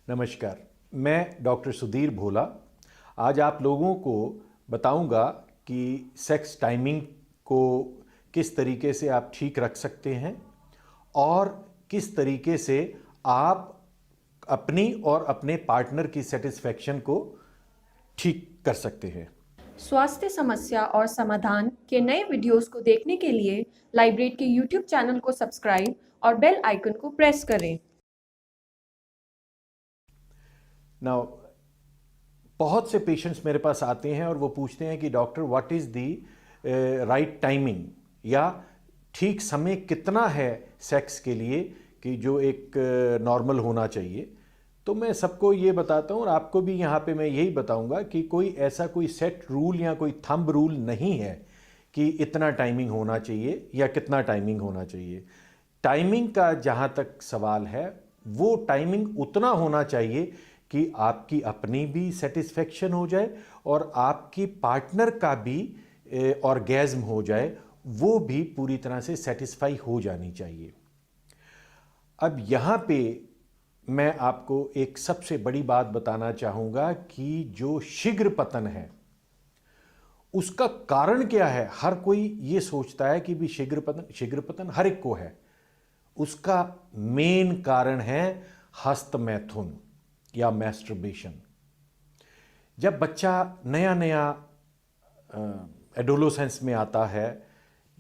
नमस्कार, मैं डॉक्टर सुधीर भोला। आज आप लोगों को बताऊंगा कि सेक्स टाइमिंग को किस तरीके से आप ठीक रख सकते हैं और किस तरीके से आप अपनी और अपने पार्टनर की सेटिस्फैक्शन को ठीक कर सकते हैं। स्वास्थ्य समस्या और समाधान के नए वीडियोस को देखने के लिए लाइब्रेट के यूट्यूब चैनल को सब्सक्राइब और बेल आइकन को प्रेस करें। नाउ बहुत से पेशेंट्स मेरे पास आते हैं और वो पूछते हैं कि doctor what is the right timing, या ठीक समय कितना है सेक्स के लिए कि जो एक नॉर्मल होना चाहिए। तो मैं सबको ये बताता हूँ और आपको भी यहाँ पे मैं यही बताऊँगा कि कोई सेट रूल या कोई थंब रूल नहीं है कि इतना टाइमिंग होना चाहिए या कितना टाइमिंग होना चाहिए। टाइमिंग का जहाँ तक सवाल है, वो टाइमिंग उतना होना चाहिए कि आपकी अपनी भी सेटिस्फेक्शन हो जाए और आपकी पार्टनर का भी ऑर्गेज्म हो जाए, वो भी पूरी तरह से सेटिस्फाई हो जानी चाहिए। अब यहाँ पे मैं आपको एक सबसे बड़ी बात बताना चाहूँगा कि जो शीघ्र पतन है उसका कारण क्या है। हर कोई ये सोचता है कि भी शीघ्र पतन हर एक को है। उसका मेन कारण है हस्तमैथुन या मैस्टरबेशन। जब बच्चा नया नया एडोलोसेंस में आता है,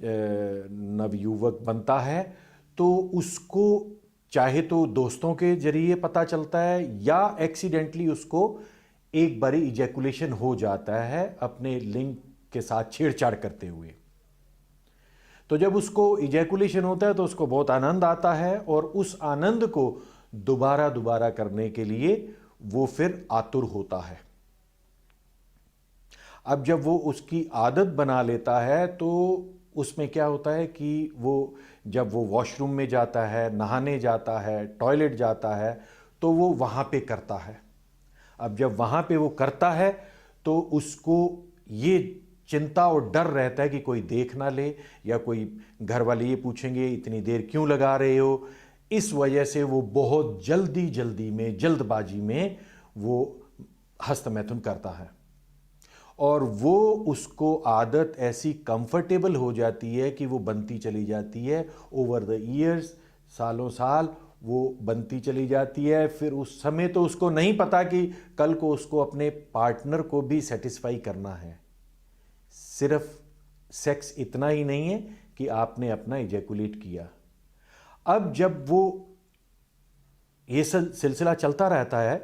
नवयुवक बनता है, तो उसको चाहे तो दोस्तों के जरिए पता चलता है या एक्सीडेंटली उसको एक बारी इजैकुलेशन हो जाता है अपने लिंग के साथ छेड़छाड़ करते हुए। तो जब उसको इजैकुलेशन होता है तो उसको बहुत आनंद आता है और उस आनंद को दोबारा दोबारा करने के लिए वो फिर आतुर होता है। अब जब वो उसकी आदत बना लेता है तो उसमें क्या होता है कि जब वो वॉशरूम में जाता है, नहाने जाता है, टॉयलेट जाता है, तो वो वहाँ पे करता है। अब जब वहाँ पे वो करता है तो उसको ये चिंता और डर रहता है कि कोई देख ना ले, या कोई घर वाले ये पूछेंगे इतनी देर क्यों लगा रहे हो। इस वजह से वो बहुत जल्दबाजी में वो हस्तमैथुन करता है और वो उसको आदत ऐसी कंफर्टेबल हो जाती है कि वो बनती चली जाती है। ओवर द ईयर्स, सालों साल वो बनती चली जाती है। फिर उस समय तो उसको नहीं पता कि कल को उसको अपने पार्टनर को भी सेटिस्फाई करना है। सिर्फ सेक्स इतना ही नहीं है कि आपने अपना इजैकुलेट किया। अब जब वो ये सिलसिला चलता रहता है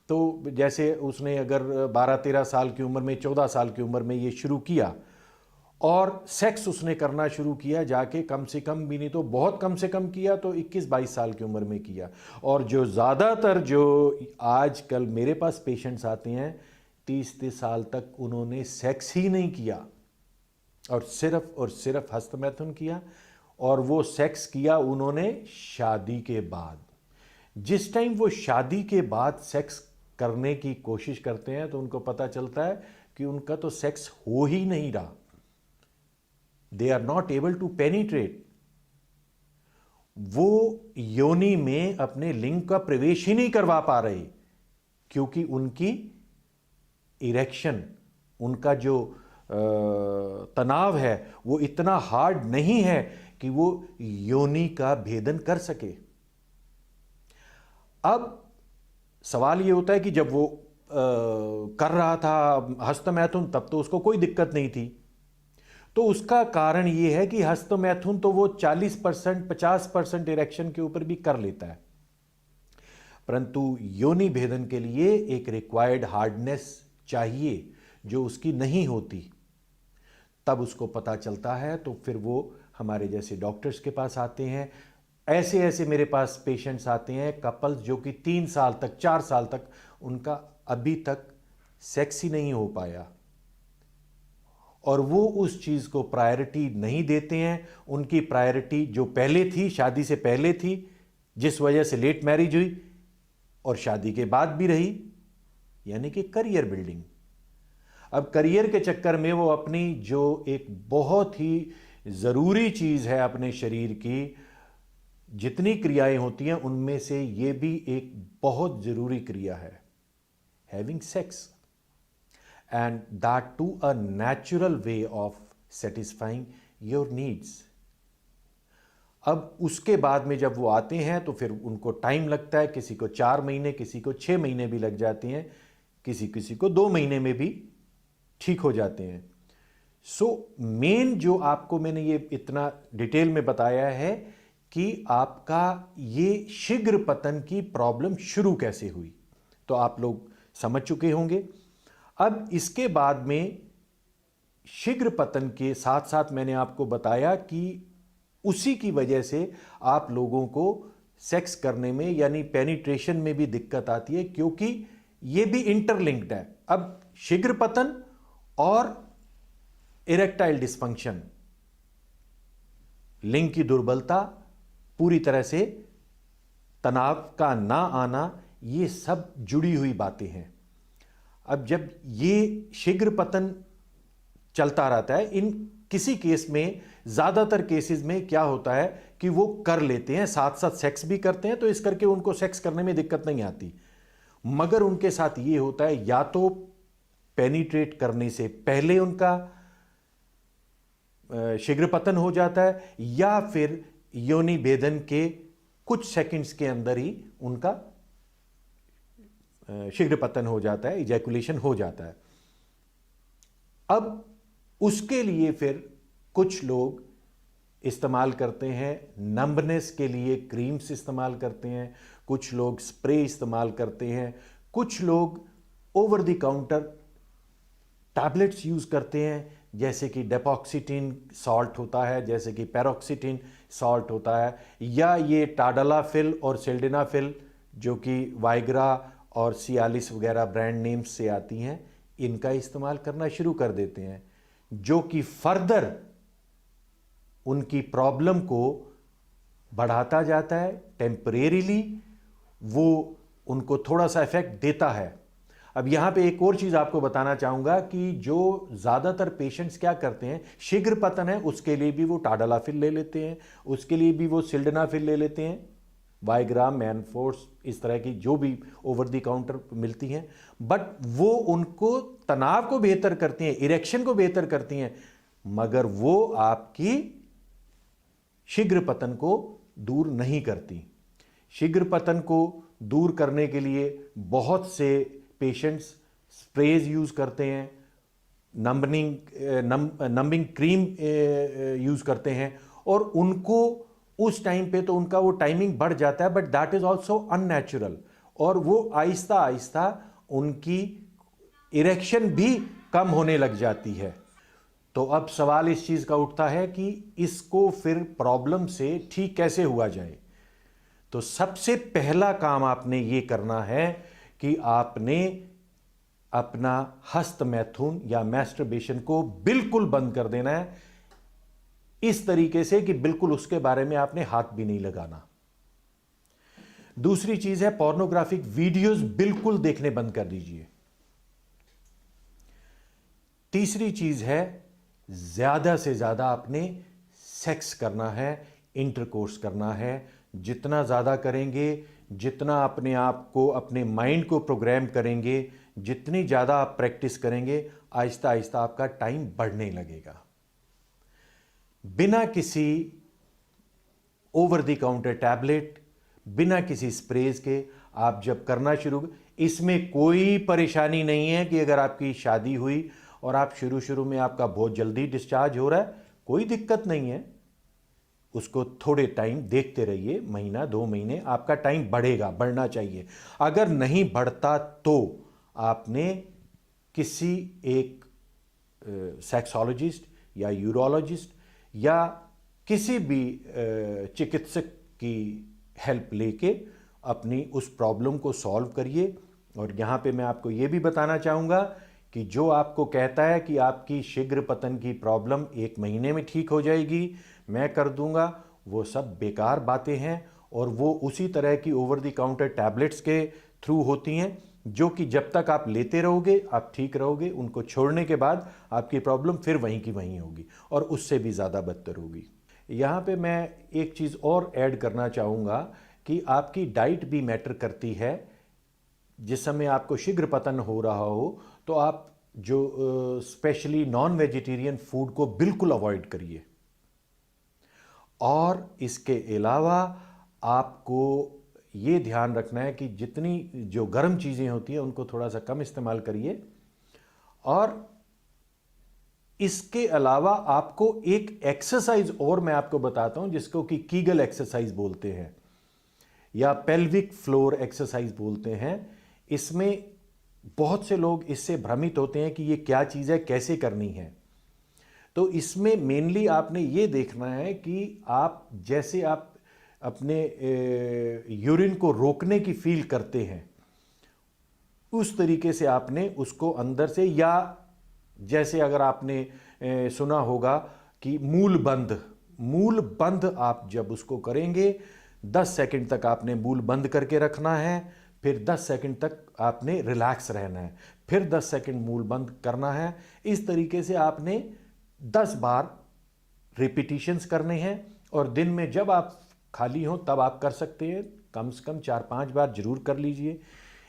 तो जैसे उसने अगर 12-13 साल की उम्र में, 14 साल की उम्र में ये शुरू किया और सेक्स उसने करना शुरू किया जाके, कम से कम भी नहीं तो बहुत कम से कम किया तो 21-22 साल की उम्र में किया। और जो ज़्यादातर जो आजकल मेरे पास पेशेंट्स आते हैं 30-30 साल तक उन्होंने सेक्स ही नहीं किया और सिर्फ हस्तमैथुन किया। और वो सेक्स किया उन्होंने शादी के बाद। जिस टाइम वो शादी के बाद सेक्स करने की कोशिश करते हैं तो उनको पता चलता है कि उनका तो सेक्स हो ही नहीं रहा। They are not able to penetrate. वो योनि में अपने लिंग का प्रवेश ही नहीं करवा पा रहे क्योंकि उनकी इरेक्शन, उनका जो तनाव है वो इतना हार्ड नहीं है कि वो योनि का भेदन कर सके। अब सवाल ये होता है कि जब वो कर रहा था हस्तमैथुन तब तो उसको कोई दिक्कत नहीं थी। तो उसका कारण ये है कि हस्तमैथुन तो वो 40% 50% इरेक्शन के ऊपर भी कर लेता है, परंतु योनि भेदन के लिए एक रिक्वायर्ड हार्डनेस चाहिए जो उसकी नहीं होती। तब उसको पता चलता है तो फिर वो हमारे जैसे डॉक्टर्स के पास आते हैं। ऐसे ऐसे मेरे पास पेशेंट्स आते हैं, कपल्स जो कि 3 साल तक 4 साल तक उनका अभी तक सेक्स ही नहीं हो पाया और वो उस चीज़ को प्रायोरिटी नहीं देते हैं। उनकी प्रायोरिटी जो पहले थी, शादी से पहले थी, जिस वजह से लेट मैरिज हुई और शादी के बाद भी रही, यानी कि करियर बिल्डिंग। अब करियर के चक्कर में वो अपनी जो एक बहुत ही ज़रूरी चीज़ है अपने शरीर की, जितनी क्रियाएं होती हैं उनमें से ये भी एक बहुत ज़रूरी क्रिया है, having sex, and that too a natural way of satisfying your needs. अब उसके बाद में जब वो आते हैं तो फिर उनको टाइम लगता है, किसी को 4 महीने, किसी को 6 महीने भी लग जाते हैं, किसी किसी को 2 महीने में भी ठीक हो जाते हैं। सो मेन जो आपको मैंने ये इतना डिटेल में बताया है कि आपका ये शीघ्र पतन की प्रॉब्लम शुरू कैसे हुई, तो आप लोग समझ चुके होंगे। अब इसके बाद में शीघ्र पतन के साथ साथ मैंने आपको बताया कि उसी की वजह से आप लोगों को सेक्स करने में यानी पेनिट्रेशन में भी दिक्कत आती है, क्योंकि ये भी इंटरलिंक्ड है। अब शीघ्र पतन और इरेक्टाइल डिस्फंक्शन, लिंग की दुर्बलता, पूरी तरह से तनाव का ना आना, ये सब जुड़ी हुई बातें हैं। अब जब ये शीघ्र पतन चलता रहता है, इन किसी केस में, ज्यादातर केसेस में क्या होता है कि वो कर लेते हैं, साथ साथ सेक्स भी करते हैं, तो इस करके उनको सेक्स करने में दिक्कत नहीं आती। मगर उनके साथ ये होता है, या तो पेनिट्रेट करने से पहले उनका शीघ्र पतन हो जाता है, या फिर योनि भेदन के कुछ सेकंड्स के अंदर ही उनका शीघ्र पतन हो जाता है, इजैकुलेशन हो जाता है। अब उसके लिए फिर कुछ लोग इस्तेमाल करते हैं, नंबनेस के लिए क्रीम्स इस्तेमाल करते हैं, कुछ लोग स्प्रे इस्तेमाल करते हैं, कुछ लोग over the counter tablets use करते हैं, जैसे कि डेपोक्सिटिन सॉल्ट होता है, जैसे कि पैरोक्सिटिन सॉल्ट होता है, या ये टाडालाफिल और सिल्डेनाफिल जो कि वाइग्रा और सियालिस वगैरह ब्रांड नेम्स से आती हैं, इनका इस्तेमाल करना शुरू कर देते हैं, जो कि फर्दर उनकी प्रॉब्लम को बढ़ाता जाता है। टेम्परेरीली वो उनको थोड़ा सा इफेक्ट देता है। अब यहां पे एक और चीज आपको बताना चाहूंगा कि जो ज्यादातर पेशेंट्स क्या करते हैं, शीघ्र पतन है उसके लिए भी वो टाडालाफिल ले लेते हैं, उसके लिए भी वो सिल्डेनाफिल ले लेते हैं, वाइग्रा, मैनफोर्स, इस तरह की जो भी ओवर द काउंटर मिलती हैं, बट वो उनको तनाव को बेहतर करती हैं, इरेक्शन को बेहतर करती हैं, मगर वो आपकी शीघ्र पतन को दूर नहीं करती। शीघ्र पतन को दूर करने के लिए बहुत से पेशेंट्स स्प्रेज यूज करते हैं, नंबिंग क्रीम यूज करते हैं, और उनको उस टाइम पे तो उनका वो टाइमिंग बढ़ जाता है, but that is also unnatural, और वो आहिस्ता आहिस्ता उनकी इरेक्शन भी कम होने लग जाती है। तो अब सवाल इस चीज का उठता है कि इसको फिर प्रॉब्लम से ठीक कैसे हुआ जाए। तो सबसे पहला काम आपने ये करना है कि आपने अपना हस्त मैथुन या मैस्टरबेशन को बिल्कुल बंद कर देना है, इस तरीके से कि बिल्कुल उसके बारे में आपने हाथ भी नहीं लगाना। दूसरी चीज है, पोर्नोग्राफिक वीडियोस बिल्कुल देखने बंद कर दीजिए। तीसरी चीज है, ज्यादा से ज्यादा आपने सेक्स करना है, इंटरकोर्स करना है। जितना ज्यादा करेंगे, जितना अपने आप को, अपने माइंड को प्रोग्राम करेंगे, जितनी ज्यादा आप प्रैक्टिस करेंगे, आहिस्ता आहिस्ता आपका टाइम बढ़ने लगेगा। बिना किसी ओवर द काउंटर टैबलेट, बिना किसी स्प्रेज के आप जब करना शुरू, इसमें कोई परेशानी नहीं है कि अगर आपकी शादी हुई और आप शुरू में आपका बहुत जल्दी डिस्चार्ज हो रहा है, कोई दिक्कत नहीं है। उसको थोड़े टाइम देखते रहिए, महीना 2 महीने, आपका टाइम बढ़ेगा, बढ़ना चाहिए। अगर नहीं बढ़ता तो आपने किसी एक सेक्सोलॉजिस्ट या यूरोलॉजिस्ट या किसी भी चिकित्सक की हेल्प लेके अपनी उस प्रॉब्लम को सॉल्व करिए। और यहाँ पे मैं आपको ये भी बताना चाहूँगा कि जो आपको कहता है कि आपकी शीघ्र पतन की प्रॉब्लम 1 महीने में ठीक हो जाएगी, मैं कर दूंगा, वो सब बेकार बातें हैं, और वो उसी तरह की ओवर द काउंटर टैबलेट्स के थ्रू होती हैं, जो कि जब तक आप लेते रहोगे आप ठीक रहोगे, उनको छोड़ने के बाद आपकी प्रॉब्लम फिर वहीं की वहीं होगी और उससे भी ज़्यादा बदतर होगी। यहाँ पे मैं एक चीज़ और ऐड करना चाहूँगा कि आपकी डाइट भी मैटर करती है। जिस समय आपको शीघ्र पतन हो रहा हो तो आप जो स्पेशली नॉन वेजिटेरियन फूड को बिल्कुल अवॉइड करिए। और इसके अलावा आपको ये ध्यान रखना है कि जितनी जो गर्म चीज़ें होती हैं उनको थोड़ा सा कम इस्तेमाल करिए। और इसके अलावा आपको एक एक्सरसाइज और मैं आपको बताता हूं जिसको कि कीगल एक्सरसाइज बोलते हैं या पेल्विक फ्लोर एक्सरसाइज बोलते हैं। इसमें बहुत से लोग इससे भ्रमित होते हैं कि ये क्या चीज़ है, कैसे करनी है। तो इसमें मेनली आपने ये देखना है कि आप जैसे आप अपने यूरिन को रोकने की फील करते हैं उस तरीके से आपने उसको अंदर से, या जैसे अगर आपने सुना होगा कि मूल बंद आप जब उसको करेंगे 10 सेकंड तक आपने मूल बंद करके रखना है, फिर 10 सेकंड तक आपने रिलैक्स रहना है, फिर 10 सेकंड मूल बंद करना है। इस तरीके से आपने 10 बार रिपीटिशंस करने हैं और दिन में जब आप खाली हो तब आप कर सकते हैं। कम से कम 4-5 बार जरूर कर लीजिए।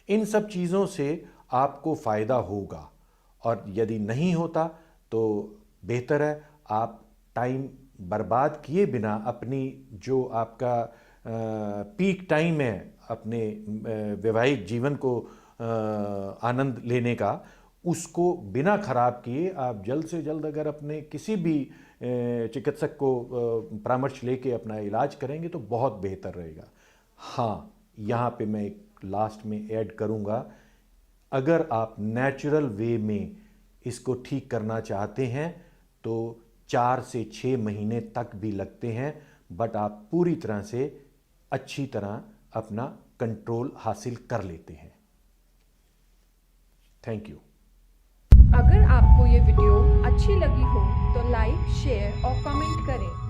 इन सब चीज़ों से आपको फ़ायदा होगा। और यदि नहीं होता तो बेहतर है आप टाइम बर्बाद किए बिना अपनी जो आपका पीक टाइम है अपने वैवाहिक जीवन को आनंद लेने का, उसको बिना खराब किए आप जल्द से जल्द अगर अपने किसी भी चिकित्सक को परामर्श लेके अपना इलाज करेंगे तो बहुत बेहतर रहेगा। हाँ, यहाँ पे मैं एक लास्ट में ऐड करूँगा, अगर आप नेचुरल वे में इसको ठीक करना चाहते हैं तो 4 से 6 महीने तक भी लगते हैं, बट आप पूरी तरह से अच्छी तरह अपना कंट्रोल हासिल कर लेते हैं। Thank you. अगर आपको ये वीडियो अच्छी लगी हो तो लाइक, शेयर और कमेंट करें।